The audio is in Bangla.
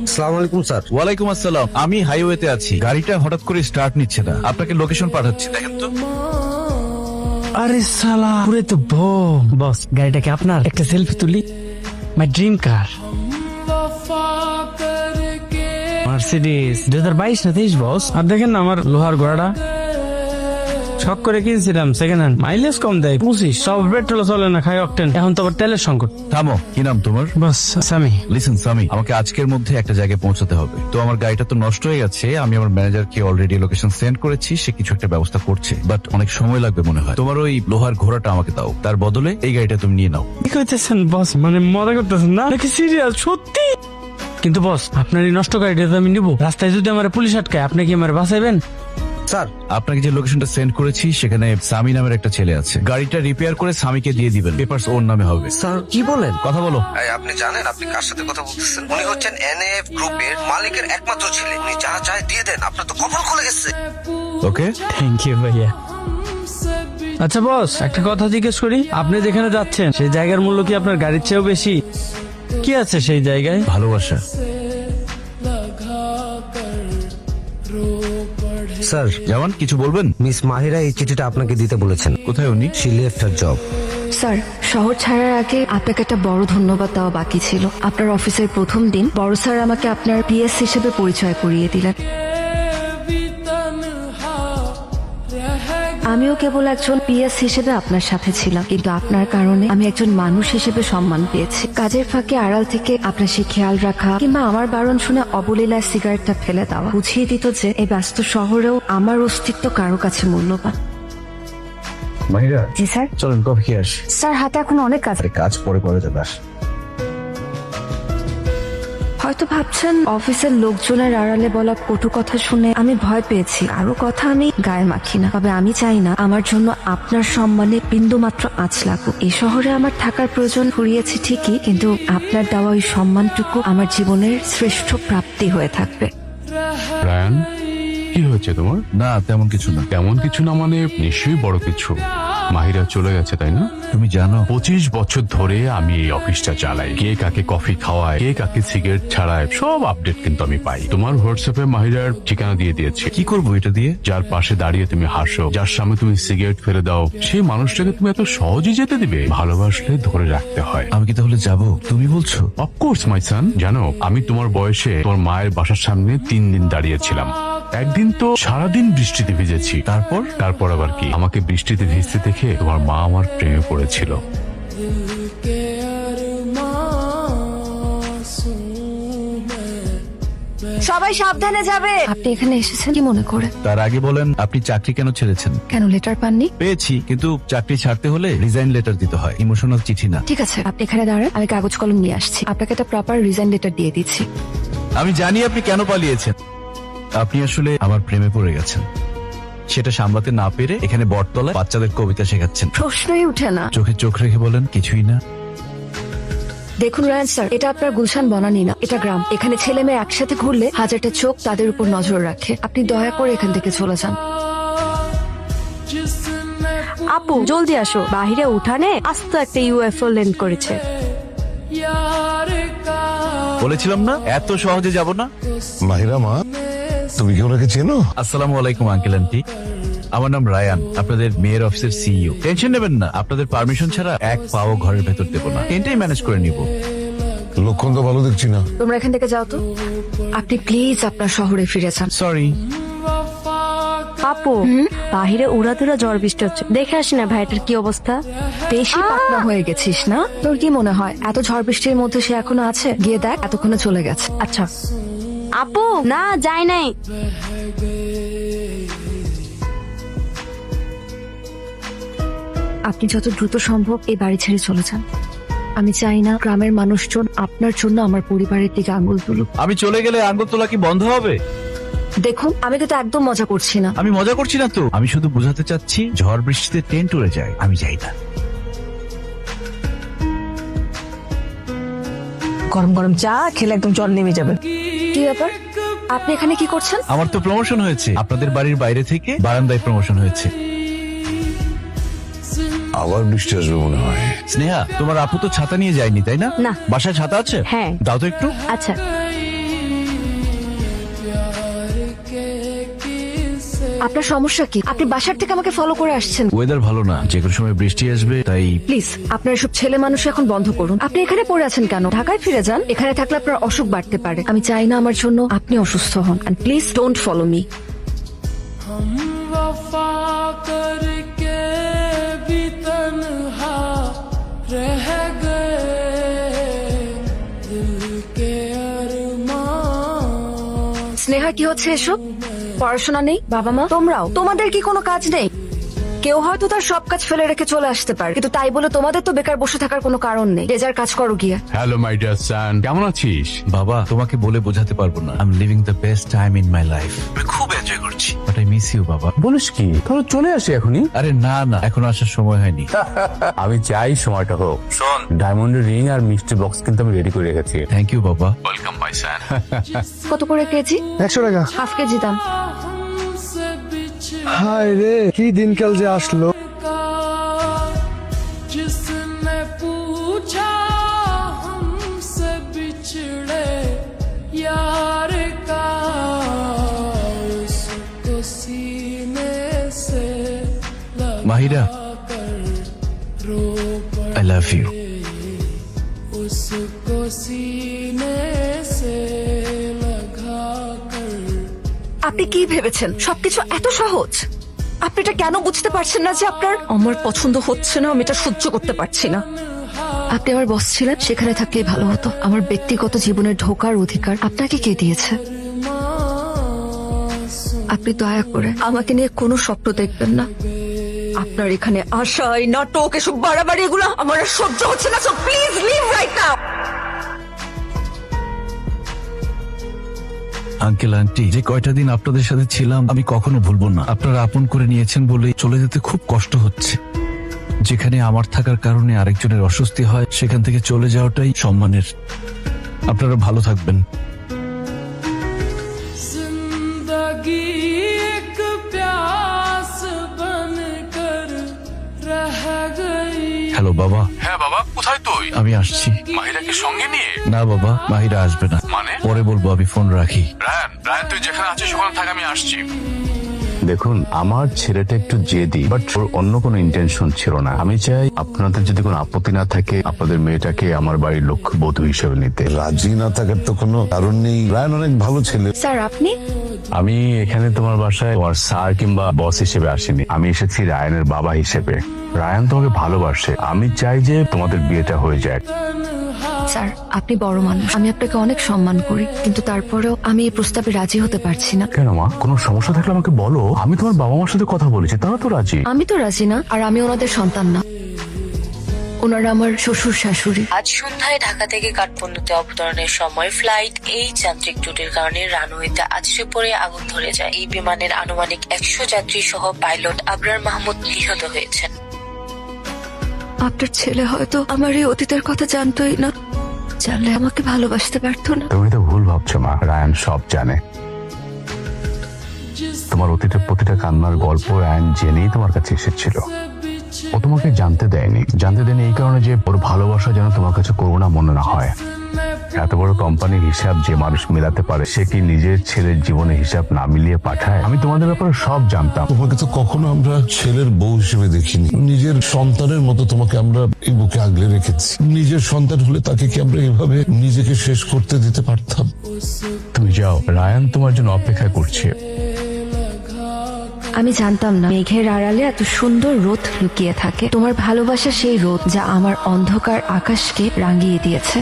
আসসালামু আলাইকুম স্যার। ওয়ালাইকুম আসসালাম। আমি হাইওয়েতে আছি, গাড়িটা হঠাৎ করে স্টার্ট নিচ্ছে না, আপনাকে লোকেশন পাঠাচ্ছি, দেখেন তো। আরে সালা পুরে তো বম। বস গাড়িটাকে আপনার? একটা সেলফি তুলি। মাই ড্রিম কার মার্সিডিজ 2022 না 23 বস। আর দেখেন না আমার লোহার ঘোড়াটা শখ করে কিনছিলাম সেকেন্ড হ্যান্ড, মাইলেজ কম দেয় 25, সব পেট্রোল চলে না, খাই অকটেন। এখন তো আবার তেলের সংকট। থামো, কি নাম তোমার? বস সামি। লিসেন সামি, আমাকে আজকের মধ্যে একটা জায়গায় পৌঁছাতে হবে। তো আমার গাড়িটা তো নষ্ট হয়ে গেছে, আমি আমার ম্যানেজারকে অলরেডি লোকেশন সেন্ড করেছি, সে কিছু একটা ব্যবস্থা করছে, বাট অনেক সময় লাগবে মনে হয়। তোমার ওই লোহার ঘোড়াটা আমাকে দাও, তার বদলে এই গাড়িটা তুমি নিয়ে নাও। কি করতেছেন বস? মানে মজা করতেছেন না নাকি সিরিয়াস সত্যি? কিন্তু বস আপনার এই নষ্ট গাড়িটা তো আমি নিবো। রাস্তায় যদি আমার পুলিশ আটকায় আপনি কি আমার বাঁচাইবেন? স্যার, আপনাকে যে লোকেশনটা সেন্ড করেছি সেখানে সামি নামের একটা ছেলে আছে, গাড়িটা রিপেয়ার করে সামিকে দিয়ে দিবেন, পেপারস ওর নামে হবে। স্যার কি বলেন? কথা বলো। আপনি জানেন আপনি কার সাথে কথা বলতেছেন? উনি হচ্ছেন এনএফ গ্রুপের মালিকের একমাত্র ছেলে। উনি যা চায় দিয়ে দেন, আপনার তো কপাল খুলে গেছে। ওকে, থ্যাংক ইউ ভাইয়া। আচ্ছা বস, একটা কথা জিজ্ঞেস করি, আপনি যেখানে যাচ্ছেন সেই জায়গার মূল্য কি আপনার গাড়ির চেয়েও বেশি? কি আছে সেই জায়গায়? ভালোবাসা। স্যার, যেমন কিছু বলবেন? মিস মাহিরা এই চিঠিটা আপনাকে দিতে বলেছেন। কোথায় উনি? She left her job. Sir, শহর ছাড়ার আগে আপনাকে একটা বড় ধন্যবাদ দেওয়া বাকি ছিল। আপনার অফিসের প্রথম দিন বড় স্যার আমাকে আপনার পিএস হিসেবে পরিচয় করিয়ে দিলেন। আমিও কেবল একজন পিএস হিসেবে আপনার সাথে ছিলাম, কিন্তু আপনার কারণে আমি একজন মানুষ হিসেবে সম্মান পেয়েছি। কাজের ফাঁকে আড়াল থেকে আপনার সে খেয়াল রাখা কিংবা আমার বারণ শুনে অবলীলায় সিগারেটটা ফেলে দেওয়া বুঝিয়ে দিত যে এই ব্যস্ত শহরেও আমার অস্তিত্ব কারো কাছে মূল্যবান। মাহিরা, জি স্যার। চলেন কফি খেয়ে আসি। স্যার, হাতে এখন অনেক কাজ। কাজ পরে করে যাবে। আস। হয়তো ভাবছেন অফিসের লোকজনের আড়ালে বলা কটু কথা শুনে আমি ভয় পেয়েছি। আরো কথা আমি গায়ে মাখি না, তবে আমি চাই না আমার জন্য আপনার সম্মানে বিন্দু মাত্র আঁচ লাগুক। এই শহরে আমার থাকার প্রয়োজন ফুরিয়েছে ঠিকই, কিন্তু আপনার দেওয়া ওই সম্মানটুকু আমার জীবনের শ্রেষ্ঠ প্রাপ্তি হয়ে থাকবে। রায়ান, কি হয়েছে তোমার? না, তেমন কিছু না। তেমন কিছু না মানে নিশ্চয়ই বড় কিছু। মাহিরা চলে গেছে তাই না? তুমি জানো 25 বছর ধরে আমি এই অফিসটা চালাই। কে কাকে কফি খাওয়ায়, কে কাকে সিগারেট ছাড়ায়, সব আপডেট কিন্তু আমি পাই। তোমার হোয়াটসঅ্যাপে মাহিরার ঠিকানা দিয়ে দিয়েছি। কি করবো এটা দিয়ে? যার পাশে দাঁড়িয়ে তুমি হাসো, যার সামনে তুমি সিগারেট ফেলে দাও, সেই মানুষটাকে তুমি এত সহজে যেতে দিবে? ভালোবাসলে ধরে রাখতে হয়। আমি কি তাহলে যাবো তুমি বলছো? অফকোর্স মাই সান। জানো, আমি তোমার বয়সে তোমার মায়ের বাসার সামনে 3 দিন দাঁড়িয়েছিলাম। একদিন তো সারাদিন বৃষ্টিতে ভিজেছি। তারপর আবার কি, আমাকে বৃষ্টিতে ভিজতে দেখে তোমার মা আমার প্রেমে পড়েছিল। সবাই সাবধানে যাবে। আপনি এখানে এসেছেন কি মনে করে? তার আগে বলেন, আপনি চাকরি কেন ছেড়েছেন? কেন, লেটার পাননি? পেয়েছি, কিন্তু চাকরি ছাড়তে হলে রিজাইন লেটার দিতে হয়, ইমোশনাল চিঠি না। ঠিক আছে, আপনি এখানে দাঁড়ান, আমি কাগজ কলম নিয়ে আসছি। আপনাকে একটা প্রপার রিজাইন লেটার দিয়ে দিচ্ছি। আমি জানি আপনি কেন পালিয়েছেন। আপনি আসলে আমার প্রেমে পড়ে গেছেন, সেটা সামলাতে না পেরে এখানে বটতলায় বাচ্চাদের কবিতা শেখাচ্ছেন। প্রশ্নই উঠে না। চোখে চোখ রেখে বলেন, কিছুই না। দেখুন রায়ান স্যার, এটা আপনার গুলশান বনানী না, এটা গ্রাম। এখানে ছেলে মেয়ে একসাথে ঘুরলে হাজারটা চোখ তাদের উপর নজর রাখে। আপনি দয়া করে এখান থেকে চলে যান। আপু জলদি আসো, বাহিরে উঠানে আস্ত একটা ইউএফও ল্যান্ড করেছে। বলেছিলাম না এত সহজে যাব না। মাহিরা মা, তুমি কি ওনাকে চেনো? আসসালামু আলাইকুম আঙ্কেল আন্টি, আমার নাম রায়ান, আপনাদের মেয়ের অফিসের সিইও। টেনশন নেবেন না, আপনাদের পারমিশন ছাড়া এক পাও ঘরের ভেতর দেবো না, এটাই ম্যানেজ করে নিব। লক্ষণ তো ভালো দেখছি না। তোমরা এখান থেকে যাও তো। আপনি প্লিজ আপনার শহরে ফিরে যান। সরি। আপু বাহিরে উড়াধুরা ঝড় বৃষ্টি হচ্ছে, দেখে আসি না ভাইটার কি অবস্থা। বেশি পাতলা হয়ে গেছিস না? তোর কি মনে হয় এত ঝড় বৃষ্টির মধ্যে সে এখনো আছে? গিয়ে দেখ, এতক্ষণে চলে গেছে। আচ্ছা আপু, না যাই নাই। আপনি যত দ্রুত সম্ভব এই বাড়ি ছেড়ে চলে যান। আমি চাই না গ্রামের মানুষজন আপনার জন্য আমার পরিবারের দিকে আঙুল তুলুক। আমি চলে গেলে আঙ্গুল তোলা কি বন্ধ হবে? দেখুন, আমি কিন্তু একদম মজা করছি না। আমি মজা করছি না তো, আমি শুধু বোঝাতে চাচ্ছি ঝড় বৃষ্টিতে টেন্ট উড়ে যায়, আমি যাই না। গরম গরম চা খেলে একদম জ্বর নেমে যাবে। কি ব্যাপার, আপনি এখানে কি করছেন? আমার তো প্রমোশন হয়েছে, আপনাদের বাড়ির বাইরে থেকে বারান্দায় প্রমোশন হয়েছে। আবার বৃষ্টি আসবে মনে হয়। স্নেহা, তোমার আপু তো ছাতা নিয়ে যায়নি তাই না? না। বাসায় ছাতা আছে? হ্যাঁ। দাও তো একটু। আচ্ছা, আপনার সমস্যা কি? আপনি বাসার থেকে আমাকে ফলো করে আসছেন। ওয়েদার ভালো না, যে কোনো সময় বৃষ্টি আসবে, তাই প্লিজ আপনার এসব ছেলে মানুষ এখন বন্ধ করুন। আপনি এখানে পড়ে আছেন কেন? ঢাকায় ফিরে যান। এখানে থাকলে আপনার অসুখ বাড়তে পারে। আমি চাই না আমার জন্য আপনি অসুস্থ হন। And please don't follow me. Sneha, কি হচ্ছে এসব? পড়াশোনা নেই, বাবা মা, তোমরাও, তোমাদের কি কোনো কাজ নেই? কেউ হয়তো তার সব কাজ ফেলে রেখে চলে আসতে পারে, কিন্তু তাই বলে তোমাদের তো বেকার বসে থাকার কোনো কারণ নেই। যে যার কাজ করো গিয়ে। হ্যালো মাই ডিয়ার সান, কেমন আছিস? বাবা, তোমাকে বলে বোঝাতে পারবো না। I am living the best time in my life. আমি খুব এনজয় করছি, বাট আই মিস ইউ বাবা। বলিস কি? তাহলে চলে আসি এখনই। আরে না না, এখন আসার সময় হয়নি। আমি চাই সময়টা হোক। শোন, ডায়মন্ডের রিং আর মিষ্টি বক্স কিন্তু আমি রেডি করে রেখেছি। থ্যাংক ইউ বাবা। ওয়েলকাম মাই সান। কত করে কেজি? 100 টাকা। হাফ কেজি দাম। হায় রে, কি দিনকাল যে আসলো। जिसने पूछा हमसे बिछड़े यार का उसको सीने से মাহিরা, रो আই লাভ ইউ। उसको सीने से लगा कर আপনি কি ভেবেছেন সবকিছু এত সহজ? আপনি এটা কেন বুঝতে পারছেন না যে আপনার আমার পছন্দ হচ্ছে না, আমি এটা সহ্য করতে পারছি না। আপনি আমার বস ছিলেন, সেখানে থাকলেই ভালো হতো। আমার ব্যক্তিগত জীবনে ঢোকার অধিকার আপনাকে কে দিয়েছে? আপনি দয়া করে আমাকে নিয়ে কোনো স্বপ্ন দেখবেন না। আপনার এখানে আসা, এই নাটক, এসব বাড়াবাড়ি, এগুলো আমার আর সহ্য হচ্ছে না। So please leave right now. Uncle aunty, যে কয়টা দিন আপনাদের সাথে ছিলাম আমি কখনো ভুলবো না। আপনারা আপন করে নিয়েছেন বলে চলে যেতে খুব কষ্ট হচ্ছে। যেখানে আমার থাকার কারণে আরেকজনের অস্বস্তি হয়, সেখান থেকে চলে যাওয়াটাই সম্মানের। আপনারা ভালো থাকবেন। जिंदगी एक प्यास बन कर रह गई। হ্যালো বাবা। হ্যাঁ বাবা, কোথায় তুই? আমি আসছি। মাহিরাকে সঙ্গে নিয়ে? না বাবা, মাহিরা আসবে না। মানে? পরে বলবো, আমি ফোন রাখি। রায়ান, রায়ান তুই যেখানে আছিস ওখানে থাক, আমি আসছি। দেখুন, আমার ছেলেটা একটু জেদি, বাট ওর অন্য কোনো ইন্টেনশন ছিল না। আমি চাই আপনাদের যদি কোনো আপত্তি না থাকে, আপনাদের মেয়েটাকে আমার বাড়ির লক্ষ্যবধূ হিসেবে নিতে। রাজি না থাকার তো কোনো কারণ নেই। রায়ন অনেক ভালো ছেলে। স্যার, আপনি? আমি এখানে তোমার বাসায় তোমার স্যার কিংবা বস হিসেবে আসিনি, আমি এসেছি রায়ানের বাবা হিসেবে। রায়ান তোমাকে ভালোবাসে, আমি চাই যে তোমাদের বিয়েটা হয়ে যায়। স্যার, আপনি বড় মানুষ, আমি আপনাকে অনেক সম্মান করি, কিন্তু তারপরেও আমি এই প্রস্তাবে রাজি হতে পারছি না। কেন মা, কোনো সমস্যা থাকলে আমাকে বলো। আমি তোমার বাবা মার সাথে কথা বলেছি, তারা তো রাজি। আমি তো রাজি না, আর আমি ওনাদের সন্তান না। ওনারা আমার শ্বশুর শাশুড়ি। আজ সন্ধ্যায় ঢাকা থেকে কাঠমান্ডুতে অবতরণের সময় ফ্লাইট এই যান্ত্রিক ত্রুটির কারণে রানওয়েতে আছড়ে পড়ে আগুন ধরে যায়। এই বিমানের আনুমানিক 100 যাত্রী সহ পাইলট আবরার মাহমুদ নিহত হয়েছেন। আপনার ছেলে হয়তো আমার এই অতীতের কথা জানতোই না, জানলে আমাকে ভালোবাসতে পারতো না। তুমি তো ভুল ভাবছো মা, রায়ান সব জানে। তোমার অতীতের প্রতিটা কান্নার গল্প রায়ান জেনেই তোমার কাছে এসেছিল। ও তোমাকে জানতে দেয়নি এই কারণে যে ওর ভালোবাসা যেন তোমার কাছে করুণা মনে না হয়। এত বড় কোম্পানির হিসাব যে মানুষ মেলাতে পারে, সে কি নিজের ছেলের জীবনের হিসাব না মিলিয়ে পাঠায়? আমি তোমাদের ব্যাপারে সব জানতাম। তোমাকে তো কখনো আমরা ছেলের বউ হিসেবে দেখিনি। নিজের সন্তানের মতো তোমাকে আমরা এই বুকে আগলে রেখেছি। নিজের সন্তান হলে তাকে কি আমরা এভাবে নিজেকে শেষ করতে দিতে পারতাম? তুমি যাও, রায়ান তোমার জন্য অপেক্ষা করছে। আমি জানতাম না মেঘের আড়ালে এত সুন্দর রোদ লুকিয়ে থাকে। তোমার ভালোবাসা সেই রোদ যা আমার অন্ধকার আকাশকে রাঙিয়ে দিয়েছে।